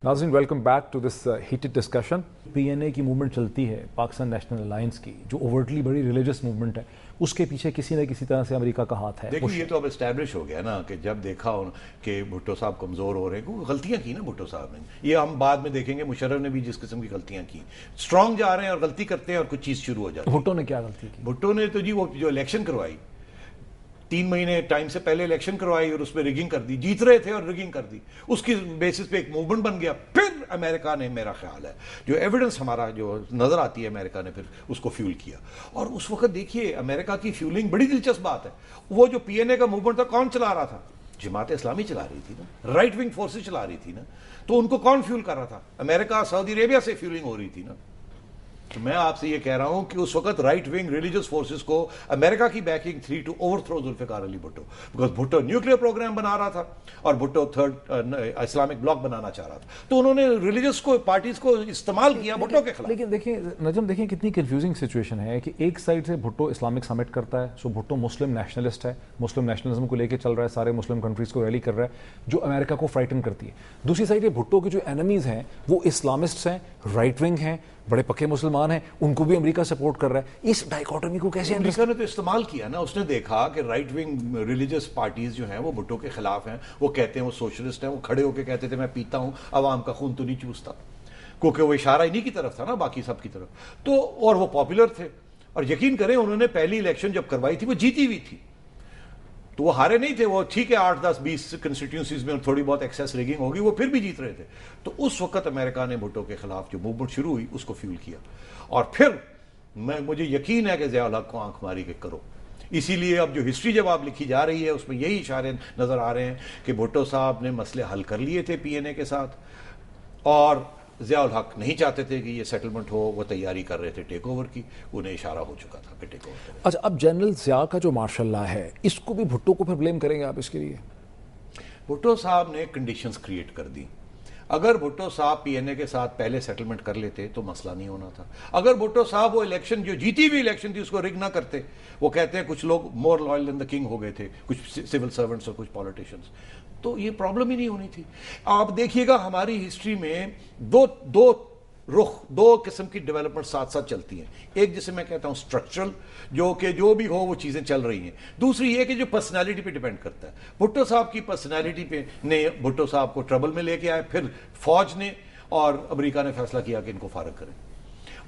नाज़रीन welcome back to this heated discussion. PNA की movement चलती है, पाकिस्तान नेशनल अलायंस की, जो ओवर्टली बड़ी रिलीजियस मूवमेंट है, उसके पीछे किसी न किसी तरह से अमेरिका का हाथ है। देखिए ये तो अब एस्टैब्लिश हो गया ना कि जब देखा कि भुट्टो साहब कमज़ोर हो रहे हैं, गलतियां की ना भुट्टो साहब ने, ये हम बाद में देखेंगे मुशर्रफ ने भी जिस किस्म की गलतियां की, स्ट्रांग जा रहे हैं और गलती करते हैं और कुछ चीज़ शुरू हो जाती है। भुट्टो ने क्या गलती की? भुट्टो ने तो जी वो जो इलेक्शन करवाई, 3 महीने टाइम से पहले इलेक्शन करवाई और उसमें रिगिंग कर दी, जीत रहे थे और रिगिंग कर दी, उसकी बेसिस पे एक मूवमेंट बन गया। फिर अमेरिका ने, मेरा ख्याल है जो एविडेंस हमारा जो नजर आती है, अमेरिका ने फिर उसको फ्यूल किया। और उस वक्त देखिए अमेरिका की फ्यूलिंग बड़ी दिलचस्प बात है। वो जो पीएनए का मूवमेंट था, कौन चला रहा था? जमात इस्लामी चला रही थी ना, राइट विंग फोर्सेस चला रही थी ना, तो उनको कौन फ्यूल कर रहा था? अमेरिका, सऊदी अरेबिया से फ्यूलिंग हो रही थी ना। तो मैं आपसे ये कह रहा हूं कि उस वक्त राइट विंग रिलीजियस फोर्सेस को अमेरिका की बैकिंग थी to overthrow Zulfikar Ali Bhutto, because Bhutto nuclear programme बना रहा था और भुट्टो थर्ड इस्लामिक ब्लॉक बनाना चाह रहा था, तो उन्होंने रिलीजियस को पार्टीज को इस्तेमाल किया भुट्टो के खिलाफ। लेकिन देखिए नजम, देखिए कितनी कंफ्यूजिंग सिचुएशन है कि एक साइड से भुट्टो इस्लामिक समिट करता है, सो भुट्टो मुस्लिम नेशनलिस्ट है, मुस्लिम नेशनलिज्म को लेकर चल रहा है, सारे मुस्लिम कंट्रीज को रैली कर रहा है, जो अमेरिका को फ्राइटन करती है। दूसरी साइड ये भुट्टो के जो एनिमीज हैं वो इस्लामिस्ट हैं, राइट विंग हैं, बड़े पक्के मुसलमान हैं, उनको भी अमेरिका सपोर्ट कर रहा है। इस डाइकोटमी को कैसे अमेरिका ने तो इस्तेमाल किया ना, उसने देखा कि राइट विंग रिलीजियस पार्टीज जो हैं वो भुट्टो के खिलाफ हैं, वो कहते हैं वो सोशलिस्ट हैं, वो खड़े होकर कहते थे मैं पीता हूं, अवाम का खून तो नहीं चूसता, क्योंकि वो इशारा इन्हीं की तरफ था ना, बाकी सब की तरफ तो, और वो पॉपुलर थे। और यकीन करें उन्होंने पहली इलेक्शन जब करवाई थी वो जीती हुई थी, तो वो हारे नहीं थे, वो ठीक है 8, 10, 20 कंस्टिट्यूंसीज में थोड़ी बहुत एक्सेस रिगिंग होगी, वो फिर भी जीत रहे थे। तो उस वक्त अमेरिका ने भुट्टो के खिलाफ जो मूवमेंट शुरू हुई उसको फ्यूल किया, और फिर मुझे यकीन है कि ज़िया-उल हक को आंख मारी के करो। इसीलिए अब जो हिस्ट्री जब आप लिखी जा रही है उसमें यही इशारे नजर आ रहे हैं कि भुट्टो साहब ने मसले हल कर लिए थे पीएनए के साथ, और ज़िया-उल हक नहीं चाहते थे कि ये सेटलमेंट हो, वो तैयारी कर रहे थे टेक ओवर की, उन्हें इशारा हो चुका था कि टेक ओवर करें। अच्छा, अब जनरल ज़िया का जो मार्शल लॉ है, इसको भी भुट्टो को फिर ब्लेम करेंगे आप इसके लिए? भुट्टो साहब ने कंडीशंस क्रिएट कर दी। अगर भुट्टो साहब पीएनए के साथ पहले सेटलमेंट कर लेते तो मसला नहीं होना था। अगर भुट्टो साहब वो इलेक्शन जो जीती हुई इलेक्शन थी उसको रिग ना करते, वो कहते हैं कुछ लोग more loyal than the king हो गए थे, कुछ सिविल सर्वेंट्स और कुछ पॉलिटिशियंस, तो ये प्रॉब्लम ही नहीं होनी थी। आप देखिएगा हमारी हिस्ट्री में दो किस्म की डेवलपमेंट साथ साथ चलती हैं। एक जिसे मैं कहता हूं स्ट्रक्चरल, जो कि जो भी हो वो चीजें चल रही हैं। दूसरी ये कि जो पर्सनालिटी पे डिपेंड करता है। भुट्टो साहब की पर्सनालिटी पे ने भुट्टो साहब को ट्रबल में लेके आए, फिर फौज ने और अमेरिका ने फैसला किया कि इनको फारग करें।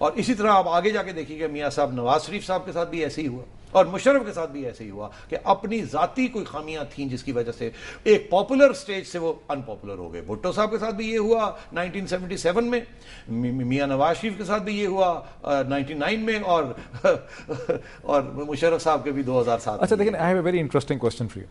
और इसी तरह आप आगे जाके देखिएगा मियां साहब नवाज शरीफ साहब के साथ भी ऐसे ही हुआ, और मुशर्रफ के साथ भी ऐसे ही हुआ कि अपनी जाती कोई खामियां थीं जिसकी वजह से एक पॉपुलर स्टेज से वो अनपॉपुलर हो गए। भुट्टो साहब के साथ भी ये हुआ 1977 में, मियां नवाज शरीफ के साथ भी ये हुआ 99 में, और मुशर्रफ साहब के भी 2007। अच्छा लेकिन I have a very interesting question for you.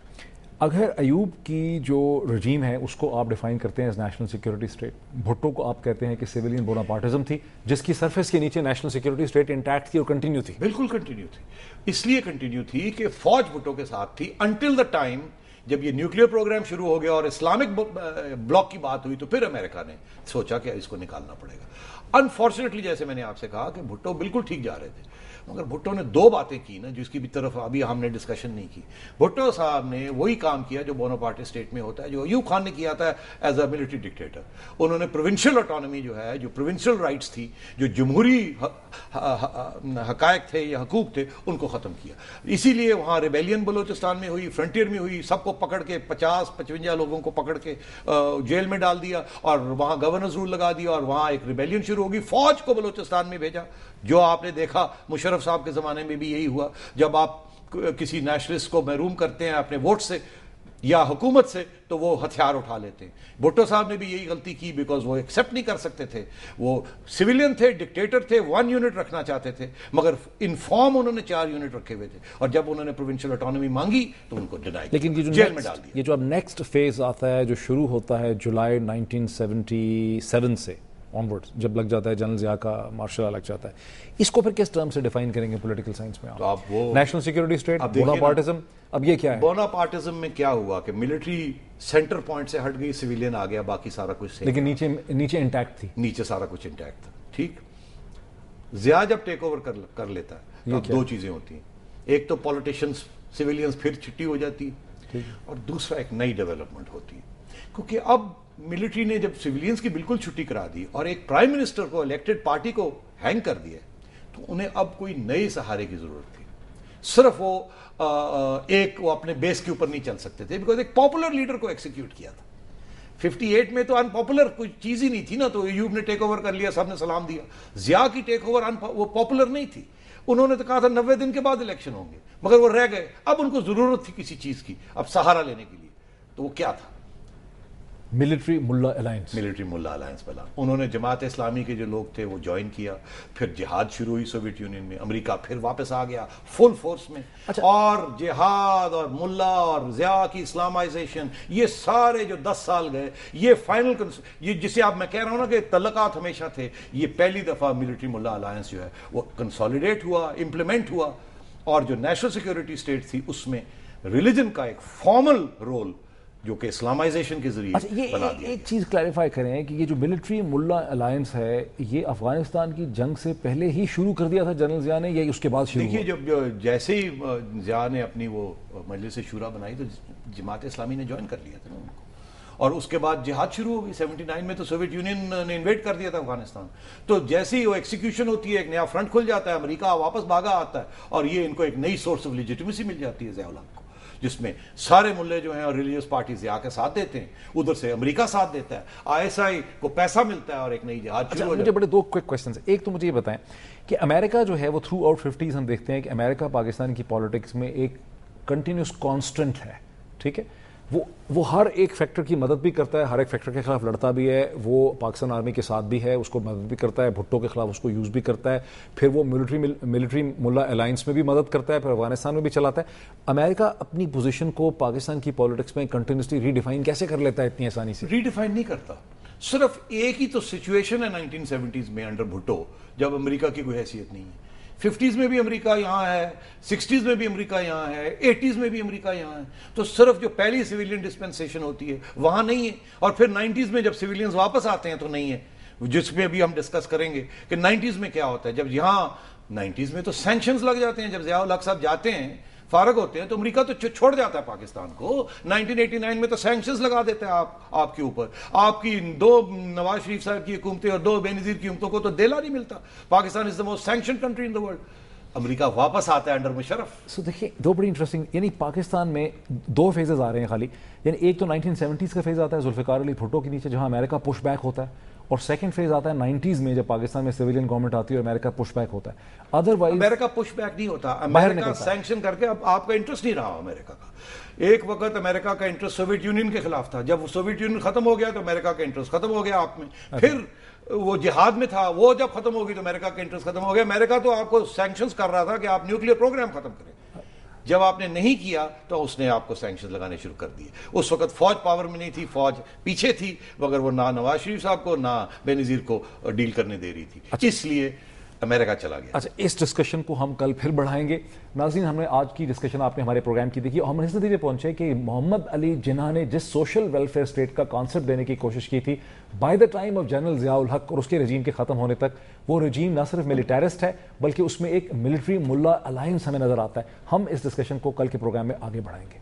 अगर अयूब की जो रजीम है उसको आप डिफाइन करते हैं as national security state, Bhutto को आप कहते हैं कि सिविलियन बोनापार्टिज्म थी, जिसकी सरफेस के नीचे नेशनल सिक्योरिटी स्टेट इंटैक्ट थी और कंटिन्यू थी। बिल्कुल कंटिन्यू थी, इसलिए कंटिन्यू थी कि फौज भुट्टो के साथ थी अंटिल द टाइम जब ये न्यूक्लियर प्रोग्राम शुरू हो गया और इस्लामिक ब्लॉक की बात हुई, तो फिर अमेरिका ने सोचा कि इसको निकालना पड़ेगा। अनफॉर्चुनेटली जैसे मैंने आपसे कहा कि भुट्टो बिल्कुल ठीक जा रहे थे, मगर भुट्टो ने 2 बातें की ना जिसकी भी तरफ अभी हमने डिस्कशन नहीं की। भुट्टो साहब ने वही काम किया जो बोनापार्टे स्टेट में होता है, जो अयूब खान ने किया था एज अ मिलिट्री डिक्टेटर। उन्होंने प्रोविंशियल ऑटोनॉमी जो है, जो प्रोविंशियल राइट्स थी, जो जमहूरी हकायक थे या हकूक थे, उनको ख़त्म किया। इसीलिए वहाँ रिबेलियन बलोचिस्तान में हुई, फ्रंटियर में हुई, सबको पकड़ के 50-55 लोगों को पकड़ के जेल में डाल दिया, और वहाँ गवर्नर्स रूल लगा दिया, और वहाँ एक रिबेलियन शुरू होगी। फौज को बलोचिस्तान में भेजा, जो आपने देखा मुशर्रफ साहब के ज़माने में भी यही हुआ। जब आप किसी नेशनलिस्ट को महरूम करते हैं अपने वोट से या हुकूमत से, तो वो हथियार उठा लेते हैं। भुट्टो साहब ने भी यही गलती की, बिकॉज वो एक्सेप्ट नहीं कर सकते थे। वो सिविलियन थे, डिक्टेटर थे, 1 यूनिट रखना चाहते थे, मगर इन फॉर्म उन्होंने 4 यूनिट रखे हुए थे, और जब उन्होंने प्रोविंशियल ऑटोनॉमी मांगी तो उनको डिनाई, लेकिन जेल में डाल दिया। ये जो अब नेक्स्ट फेज आता है, जो शुरू होता है जुलाई 1977 से ऑनवर्ड्स, जब लग जाता है जनरल ज़िया का मार्शल लॉ लग जाता है, इसको फिर किस टर्म से डिफाइन करेंगे पॉलिटिकल साइंस में? तो आप वो नेशनल सिक्योरिटी स्टेट, बोनापार्टिज्म, अब ये क्या है? बोनापार्टिज्म में क्या हुआ कि मिलिट्री सेंटर पॉइंट से हट गई, सिविलियन आ गया, बाकी सारा कुछ, लेकिन नीचे इंटैक्ट थी, नीचे सारा कुछ इंटैक्ट था। ठीक, ज़िया जब टेक ओवर कर लेता है तो 2 चीजें होती हैं। एक तो पॉलिटिशियंस, सिविलियंस फिर छुट्टी हो जाती है, और दूसरा एक नई डेवलपमेंट होती है, क्योंकि अब ملٹری نے جب سویلینز کی بالکل چھٹی کرا دی اور ایک پرائم منسٹر کو الیکٹڈ پارٹی کو ہینگ کر دیا تو انہیں اب کوئی نئے سہارے کی ضرورت تھی. صرف وہ وہ اپنے بیس کے اوپر نہیں چل سکتے تھے بیکاز ایک پاپولر لیڈر کو ایکسیکیوٹ کیا تھا. 58 میں تو ان پاپولر کوئی چیز ہی نہیں تھی نا, تو ایوب نے ٹیک اوور کر لیا, سب نے سلام دیا. ضیاء کی ٹیک اوور وہ پاپولر نہیں تھی, انہوں نے تو کہا تھا 90 دن کے بعد الیکشن ہوں گے, مگر وہ رہ گئے. اب ان کو ضرورت تھی کسی چیز کی اب سہارا لینے کے لیے, تو وہ کیا تھا؟ ملٹری ملا الائنس. ملٹری ملا الائنس بنا. انہوں نے جماعت اسلامی کے جو لوگ تھے وہ جوائن کیا, پھر جہاد شروع ہوئی سوویت یونین میں, امریکہ پھر واپس آ گیا فل فورس میں. اور جہاد اور ملا اور ضیاء کی اسلامائزیشن, یہ سارے جو 10 سال گئے, یہ فائنل یہ جسے آپ میں کہہ رہا ہوں نا کہ تعلقات ہمیشہ تھے, یہ پہلی دفعہ ملٹری ملا الائنس جو ہے وہ کنسالیڈیٹ ہوا, امپلیمنٹ ہوا. اور جو نیشنل سیکیورٹی اسٹیٹ تھی اس میں ریلیجن کا ایک فارمل رول جو کہ اسلامائزیشن کے ذریعے بنا دیا. ایک چیز کلیریفائی کریں کہ یہ جو ملٹری ملا الائنس ہے یہ افغانستان کی جنگ سے پہلے ہی شروع کر دیا تھا جنرل ضیاء نے, یا اس کے بعد شروع ہوا؟ دیکھیے جب جیسے ہی ضیاء نے اپنی وہ مجلس شورا بنائی تو جماعت اسلامی نے جوائن کر لیا تھا نا ان کو, اور اس کے بعد جہاد شروع ہو گئی. 79 میں تو سوویت یونین نے انویٹ کر دیا تھا افغانستان. تو جیسے ہی وہ ایکسیکیوشن ہوتی ہے ایک نیا فرنٹ کھل جاتا ہے, امریکہ واپس بھاگا آتا ہے, اور یہ ان کو ایک نئی سورس آف لیجیٹمیسی مل جاتی ہے ضیاء الحق کو, جس میں سارے ملے جو ہیں اور ریلیجیس پارٹی ضیاء کے ساتھ دیتے ہیں, ادھر سے امریکہ ساتھ دیتا ہے, ISI کو پیسہ ملتا ہے اور ایک نئی جہاد شروع ہو جاتی ہے. مجھے بڑے 2 کوئک کوسچنز ہیں. ایک تو مجھے یہ بتائیں کہ امریکہ جو ہے وہ تھرو آؤٹ 50s ہم دیکھتے ہیں کہ امریکہ پاکستان کی پالیٹکس میں ایک کنٹینیوس کانسٹنٹ ہے, ٹھیک ہے, وہ ہر ایک فیکٹر کی مدد بھی کرتا ہے, ہر ایک فیکٹر کے خلاف لڑتا بھی ہے, وہ پاکستان آرمی کے ساتھ بھی ہے, اس کو مدد بھی کرتا ہے, بھٹو کے خلاف اس کو یوز بھی کرتا ہے, پھر وہ ملٹری ملا الائنس میں بھی مدد کرتا ہے, پھر افغانستان میں بھی چلاتا ہے. امریکہ اپنی پوزیشن کو پاکستان کی پالیٹکس میں کنٹینیوسلی ری ڈیفائن کیسے کر لیتا ہے اتنی آسانی سے؟ ری ڈیفائن نہیں کرتا, صرف ایک ہی تو سچویشن ہے 1970s میں انڈر بھٹو, جب امریکہ کی کوئی حیثیت نہیں ہے. 50s میں بھی امریکہ یہاں ہے, 60s میں بھی امریکہ یہاں ہے, 80s میں بھی امریکہ یہاں ہے. تو صرف جو پہلی سویلین ڈسپنسیشن ہوتی ہے وہاں نہیں ہے, اور پھر 90s میں جب سویلینز واپس آتے ہیں تو نہیں ہے, جس میں بھی ہم ڈسکس کریں گے کہ 90s میں کیا ہوتا ہے. جب یہاں 90s میں تو سینکشنز لگ جاتے ہیں, جب ضیاء الحق صاحب جاتے ہیں فارغ ہوتے ہیں تو امریکہ تو چھوڑ جاتا ہے پاکستان کو. 1989 میں تو سینکشنز لگا دیتے ہیں آپ کے اوپر, آپ کی 2 نواز شریف صاحب کی حکومتیں اور 2 بے نظیر کی حکومتوں کو تو دیلا نہیں ملتا. Pakistan is the most sanction country in the world. امریکہ واپس آتا ہے انڈر مشرف. سو دیکھیں 2 بڑی انٹرسٹنگ, یعنی پاکستان میں 2 فیزز آ رہے ہیں خالی. یعنی ایک تو 1970s کا فیز آتا ہے ذوالفقار علی بھٹو کے نیچے جہاں امریکہ پش بیک ہوتا ہے, اور سیکنڈ فیز آتا ہے 90s میں جب پاکستان میں سویلین گورنمنٹ آتی ہے اور امریکہ پش بیک ہوتا ہے. ادروائز امریکہ پش بیک نہیں ہوتا, امریکہ سینکشن کر کے اب آپ کا انٹرسٹ نہیں رہا امریکہ کا. ایک وقت امریکہ کا انٹرسٹ سوویت یونین کے خلاف تھا, جب سوویت یونین ختم ہو گیا تو امریکہ کا انٹرسٹ ختم ہو گیا آپ میں. پھر وہ جہاد میں تھا, وہ جب ختم ہو گئی تو امریکہ کا انٹرسٹ ختم ہو گیا. امریکہ تو آپ کو سینکشنز کر رہا تھا کہ آپ نیوکلیئر پروگرام ختم کریں, جب آپ نے نہیں کیا تو اس نے آپ کو سینکشنز لگانے شروع کر دیے. اس وقت فوج پاور میں نہیں تھی, فوج پیچھے تھی, مگر وہ نہ نواز شریف صاحب کو نہ بے نظیر کو ڈیل کرنے دے رہی تھی, اس لیے امریکہ چلا گیا. اچھا, اس ڈسکشن کو ہم کل پھر بڑھائیں گے. ناظرین, ہم نے آج کی ڈسکشن آپ نے ہمارے پروگرام کی دیکھی, اور ہم اس نتیجے پہنچے کہ محمد علی جناح نے جس سوشل ویلفیئر اسٹیٹ کا کانسیپٹ دینے کی کوشش کی تھی by the time of general Zia الحق اور اس کے رجیم کے ختم ہونے تک, وہ رجیم نہ صرف ملیٹیرسٹ ہے بلکہ اس میں ایک ملٹری ملا الائنس ہمیں نظر آتا ہے. ہم اس ڈسکشن کو کل کے پروگرام میں آگے بڑھائیں گے.